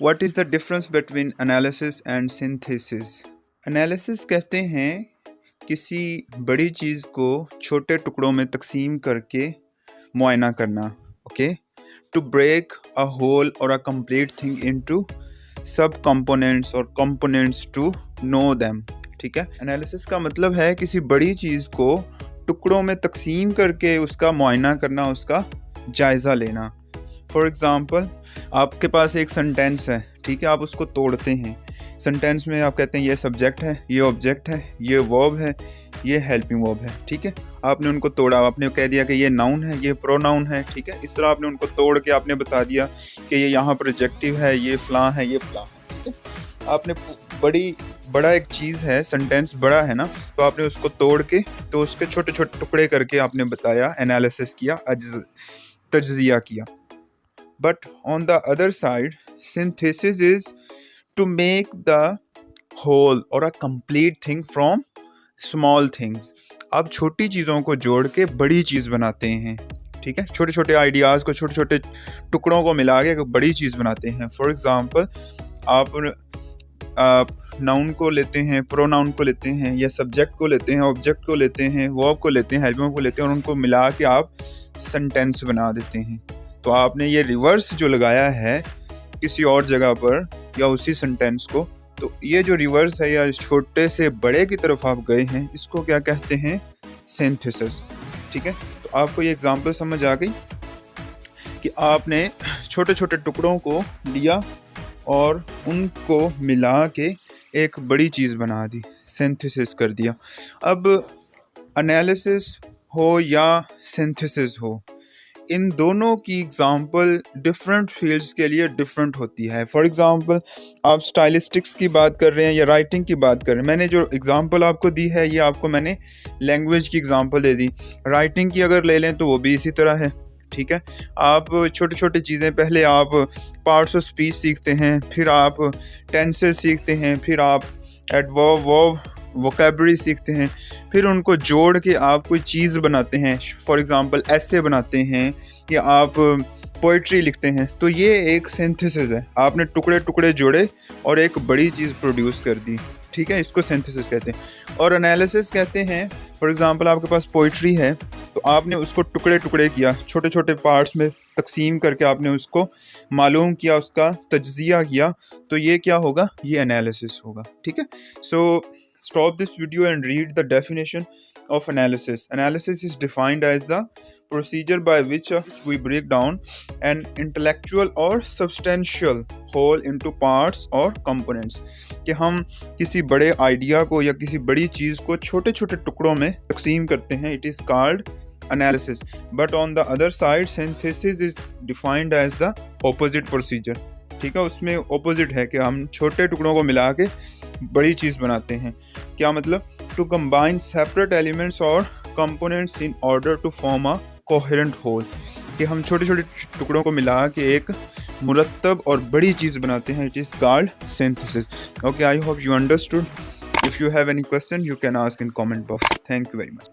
What is the difference between analysis and synthesis? Analysis कहते हैं किसी बड़ी चीज़ को छोटे टुकड़ों में तकसीम करके मुआयना करना, okay, to break a whole or a complete thing into sub components or components to know them. ठीक है, एनालिसिस का मतलब है किसी बड़ी चीज़ को टुकड़ों में तकसीम करके उसका मुआयना करना, उसका जायज़ा लेना. फॉर एग्ज़ाम्पल, आपके पास एक सेंटेंस है, ठीक है, आप उसको तोड़ते हैं. सेंटेंस में आप कहते हैं ये सब्जेक्ट है, ये ऑब्जेक्ट है, ये वर्ब है, ये हेल्पिंग वर्ब है. ठीक है, आपने उनको तोड़ा, आपने कह दिया कि ये नाउन है, ये प्रोनाउन है. ठीक है, इस तरह आपने उनको तोड़ के आपने बता दिया कि ये यहाँ पर एडजेक्टिव है, ये फ़लाँ है, ये फ़लाँ है. ठीक है, आपने बड़ा एक चीज़ है, सेंटेंस बड़ा है ना, तो आपने उसको तोड़ के तो उसके छोटे छोटे टुकड़े करके आपने बताया, एनालिसिस किया, तज्ज़िया किया. But on the other side, synthesis is to make the whole or a complete thing from small things. आप छोटी चीज़ों को जोड़ के बड़ी चीज़ बनाते हैं. ठीक है, छोटे छोटे आइडियाज़ को, छोटे छोटे टुकड़ों को मिला के बड़ी चीज़ बनाते हैं. फॉर एग्ज़ाम्पल, आप नाउन को लेते हैं, प्रोनाउन को लेते हैं, या सब्जेक्ट को लेते हैं, ऑब्जेक्ट को लेते हैं, वर्ब को लेते हैं, हेल्पिंग को लेते हैं, और उनको मिला के आप सेंटेंस बना देते हैं. तो आपने ये रिवर्स जो लगाया है किसी और जगह पर या उसी सेंटेंस को, तो ये जो रिवर्स है या छोटे से बड़े की तरफ आप गए हैं, इसको क्या कहते हैं? सिंथेसिस. ठीक है, तो आपको ये एग्जांपल समझ आ गई कि आपने छोटे छोटे टुकड़ों को लिया और उनको मिला के एक बड़ी चीज़ बना दी, सिंथेसिस कर दिया. अब एनालिसिस हो या सिंथेसिस हो, इन दोनों की एग्जांपल डिफरेंट फील्ड्स के लिए डिफरेंट होती है. फॉर एग्जांपल, आप स्टाइलिस्टिक्स की बात कर रहे हैं या राइटिंग की बात कर रहे हैं. मैंने जो एग्जांपल आपको दी है, ये आपको मैंने लैंग्वेज की एग्जांपल दे दी. राइटिंग की अगर ले लें तो वो भी इसी तरह है. ठीक है, आप छोटी छोटी चीज़ें, पहले आप पार्ट्स ऑफ स्पीच सीखते हैं, फिर आप टेंसेस सीखते हैं, फिर आप एडवर्ब वोकैबुलरी सीखते हैं, फिर उनको जोड़ के आप कोई चीज़ बनाते हैं. फॉर एग्जांपल, ऐसे बनाते हैं या आप पोइट्री लिखते हैं. तो ये एक सिंथेसिस है, आपने टुकड़े टुकड़े जोड़े और एक बड़ी चीज़ प्रोड्यूस कर दी. ठीक है, इसको सिंथेसिस कहते हैं. और एनालिसिस कहते हैं, फॉर एग्जांपल, आपके पास पोइट्री है, तो आपने उसको टुकड़े टुकड़े किया, छोटे छोटे पार्ट्स में तकसीम करके आपने उसको मालूम किया, उसका तज्ज़िया किया, तो ये क्या होगा? ये एनालिसिस होगा. ठीक है, सो stop this video and read the definition of analysis. Analysis is defined as the procedure by which we break down an intellectual or substantial whole into parts or components. कि हम किसी बड़े आइडिया को या किसी बड़ी चीज़ को छोटे छोटे टुकड़ों में तकसीम करते हैं. It is called analysis. But on the other side, synthesis is defined as the opposite procedure. ठीक है, उसमें ऑपोजिट है कि हम छोटे टुकड़ों को मिला के बड़ी चीज़ बनाते हैं. क्या मतलब? टू कंबाइन सेपरेट एलिमेंट्स और components in order to form a coherent whole. कि हम छोटे छोटे टुकड़ों को मिला के एक मुरत्तब और बड़ी चीज़ बनाते हैं. It is called synthesis. Okay, I hope you understood. If you have any question, you can ask in comment box. Thank you very much.